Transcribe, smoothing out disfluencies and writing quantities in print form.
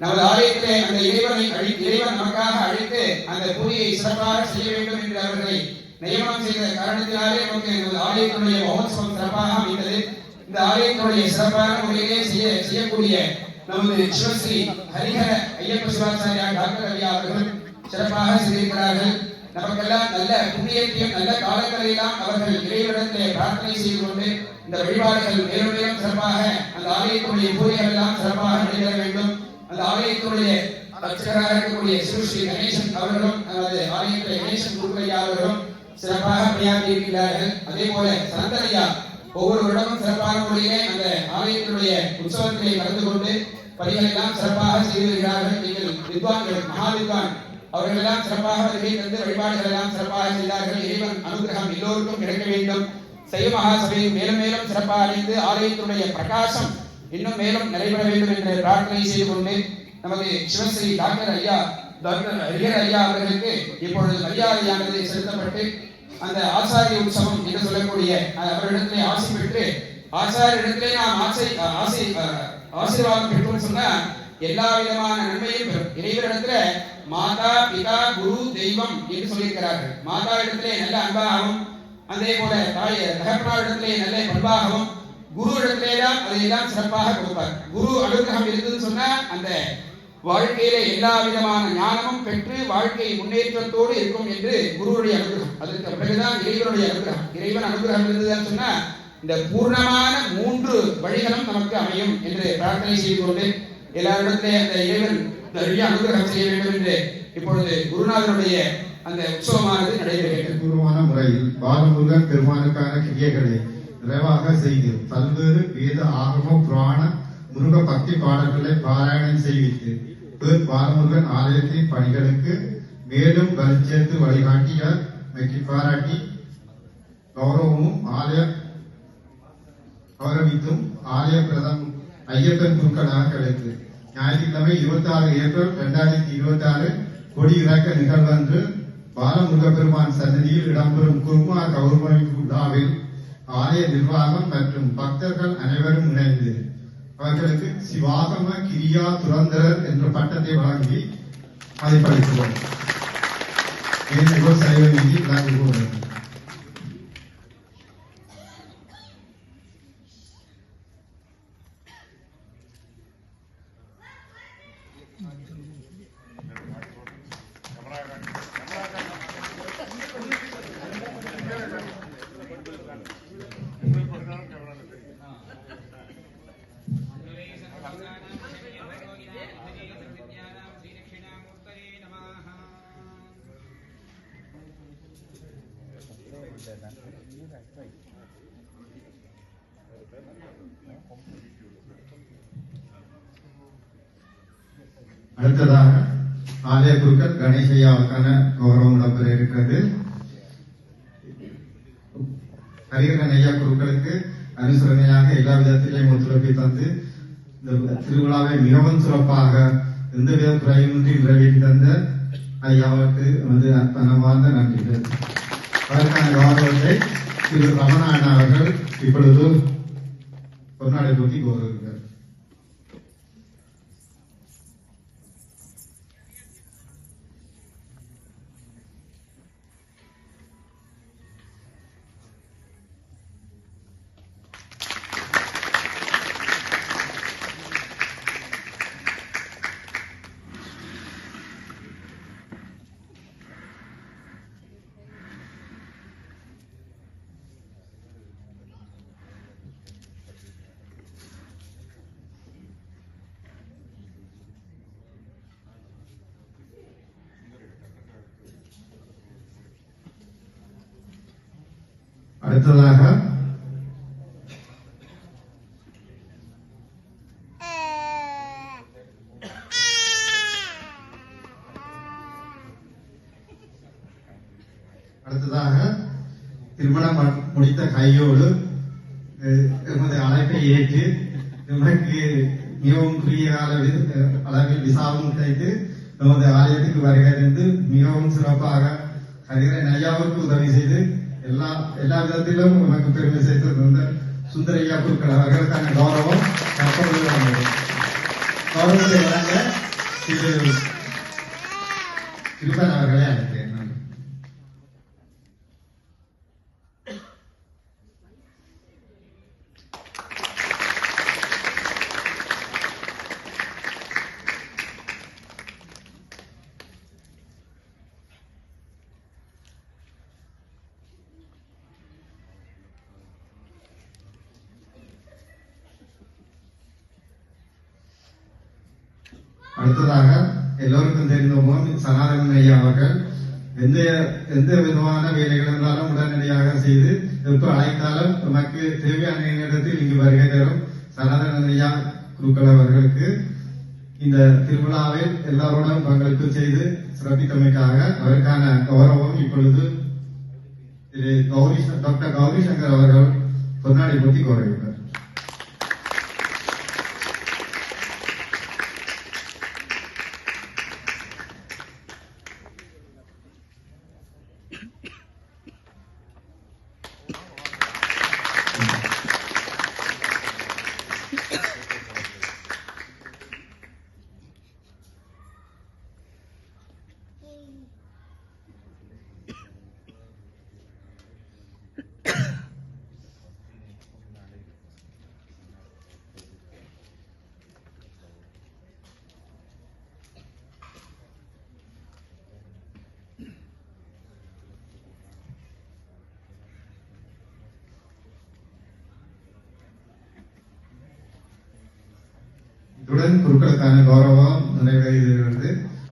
நமது ஆலயத்திலே அந்த இறைவன் நமக்காக அழைத்து அந்த பூஜையை சிறப்பாக செய்ய வேண்டும் என்று அவர்களை நியமனம் செய்த காரணத்தினாலே நமக்கு நமது ஆலயத்தினுடைய மகோத்சவம் சிறப்பாக அமைந்தது. இந்த ஆலயத்தினுடைய சிறப்பான முறையிலே செய்யக்கூடிய நமது சிவஸ்ரீ ஹரிஹர ஐயப்ப சிவாச்சாரியா டாக்டர் ஐயா அவர்கள் சிறப்பாக செய்திருக்கிறார்கள். நமக்கெல்லாம் நல்ல புண்ணியத்தையும் நல்ல காலங்களெல்லாம் அவர்கள் இறைவனிடத்திலே பிரார்த்தனை செய்து கொண்டு இந்த வழிபாடுகள் மேலும் மேலும் சிறப்பாக அந்த ஆலயத்தினுடைய பூஜைகள் எல்லாம் சிறப்பாக நடைபெற வேண்டும். அந்த ஆலயத்தினுடைய அர்ச்சகராக இருக்கக்கூடிய ஸ்ரீ கணேசன் அவர்களும் நமது ஆலயத்திலே கணேசன் குருக்கையா அவர்களும் சிறப்பாக பணியாற்றி இருக்கிறார்கள். அதே போல சனந்தரையா ஒவ்வொரு வருடமும் சிறப்பான முறையிலே அந்த ஆலயத்தினுடைய உற்சவத்திலே கலந்து கொண்டு பணிகள் எல்லாம் சிறப்பாக செய்து வருகிறார்கள். நீங்கள் வித்வான்கள் மகாவித்வான் அவர்கள் எல்லாம் சிறப்பாக வருகை தந்து வழிபாடுகள் எல்லாம் சிறப்பாக செய்தார்கள். இறைவன் அனுகிரகம் எல்லோருக்கும் கிடைக்க வேண்டும். சைவ மகாசபையை மேலும் மேலும் சிறப்பாக அடைந்து ஆலயத்தினுடைய பிரகாசம் இன்னும் மேலும் நடைபெற வேண்டும் என்று பிரார்த்தனை செய்து கொண்டு நமது சிவஸ்ரீ டாக்டர் ஹரிஹர ஐயா அவர்களுக்கு இப்பொழுது மரியாதையானது செலுத்தப்பட்டு அந்த ஆச்சாரிய உற்சவம் என்று சொல்லக்கூடிய அவரிடத்திலே ஆசை பெற்று ஆச்சாரியரிடத்திலே நாம் ஆசீர்வாதம் பெற்றோம் சொன்னா எல்லா விதமான நன்மையும் பெறும். இறைவரிடத்துல மாதா பிதா குரு தெய்வம் என்று சொல்லியிருக்கிறார்கள். மாதா இடத்திலே நல்ல அன்பாகவும் அதே போல தகப்பனாரிடத்திலே நல்ல பண்பாகவும் குரு இடத்திலே தான் அதையெல்லாம் சிறப்பாக கொடுப்பார். குரு அனுகிரகம் இருக்குதுன்னு சொன்னா அந்த வாழ்க்கையில எல்லா விதமான ஞானமும் பெற்று வாழ்க்கை முன்னேற்றத்தோடு இருக்கும் என்று குருவுடைய அனுகிரகம். அதற்கு பிறகுதான் இறைவனுடைய அனுகிரகம். இறைவன் அனுகிரகம் இருந்ததுன்னு சொன்னா இந்த பூர்ணமான 3 வழிகளும் நமக்கு அமையும் என்று பிரார்த்தனை செய்து கொண்டு எல்லாரிடத்திலே அந்த இறைவன் நிறைய அனுகிரகம் செய்ய வேண்டும் என்று இப்பொழுது குருநாதருடைய அந்த உற்சவமானது நடைபெறுகிறது. பூர்வமான முறையில் பாலமுருகன் பெருமானுக்கான கிரியைகளை நிறைவாக செய்து பல்வேறு வேத ஆகம புராண முருக பக்தி பாடல்களை பாராயணம் செய்வித்து பாலமுருகன் ஆலயத்தின் பணிகளுக்கு மேலும் வலிச்சேர்த்து வழிகாட்டியார் பாராட்டி கௌரவமும் கௌரவித்தும் ஆலய பிரதம் ஐயப்பன் குருக்களாக கிடைத்து ஞாயிற்றுக்கிழமை 26 ஏப்ரல் 2026 கொடி இறக்க நிகழ்வன்று பாலமுருக பெருமான் சன்னதியில் இடம்பெறும் குருமார் கௌரவிப்பு விழாவில் ஆலய நிர்வாகம் மற்றும் பக்தர்கள் அனைவரும் இணைந்து அவர்களுக்கு சிவாகம கிரியா துரந்தரர் என்ற பட்டத்தை வழங்கி மதிப்பளிக்கிறோம். சைவ நீதி வழங்கி போகிறது. அடுத்ததாக ஆலய குருக்கள் கணேசையாவுக்கான கௌரவம் இடம்பெற இருக்கிறது. ஹரிஹரன் ஐயா குருக்களுக்கு அனுசரணையாக எல்லா விதத்திலையும் ஒத்துழைப்பை தந்து இந்த திருவிழாவை மிகவும் சிறப்பாக எந்தவித குறையின்றி நிறைவேற்றி தந்த ஐயாவுக்கு அர்ப்பணமார்ந்த நன்றிகள். அதற்கான கௌரவத்தை திரு ரமணாயண அவர்கள் இப்பொழுது பொன்னாடை போட்டி கௌரவிக்கிறார். அடுத்ததாக திருமணம் முடித்த கையோடு எமது அழைப்பை ஏற்று எமக்கு மிகவும் குறுகிய அளவில் விசாவும் கிடைத்து நமது ஆலயத்துக்கு வருகிறது மிகவும் சிறப்பாக ஹரிஹரன் ஐயாவுக்கு உதவி செய்து எல்லா விதத்திலும் நமக்கு பெருமை சேர்த்து சுந்தரையா குருக்கள் அவர்களுக்கான கௌரவத்தை வழங்க திரு கிருபன் அவர்களை அழைக்கிறேன். நன்றி. அடுத்ததாக எல்லோருக்கும் தெரிந்த போல் சனாதனன் ஐயா அவர்கள் எந்த விதமான வேலைகள் இருந்தாலும் உடனடியாக செய்து எப்ப அழைத்தாலும் நமக்கு தேவையான நேரத்தில் இங்கு வருகை தரும் சனாதனன் ஐயா குருக்கள் அவர்களுக்கு இந்த திருவிழாவில் எல்லாரோடும் பங்களிப்பு செய்து சிறப்பித்தமைக்காக அவருக்கான கௌரவம் இப்பொழுது டாக்டர் கௌரி சங்கர் அவர்கள் பொன்னாடி பற்றி கௌரவிப்பார். இத்துடன் குருக்களுக்கான கௌரவம் நிறைவேறுகிறது.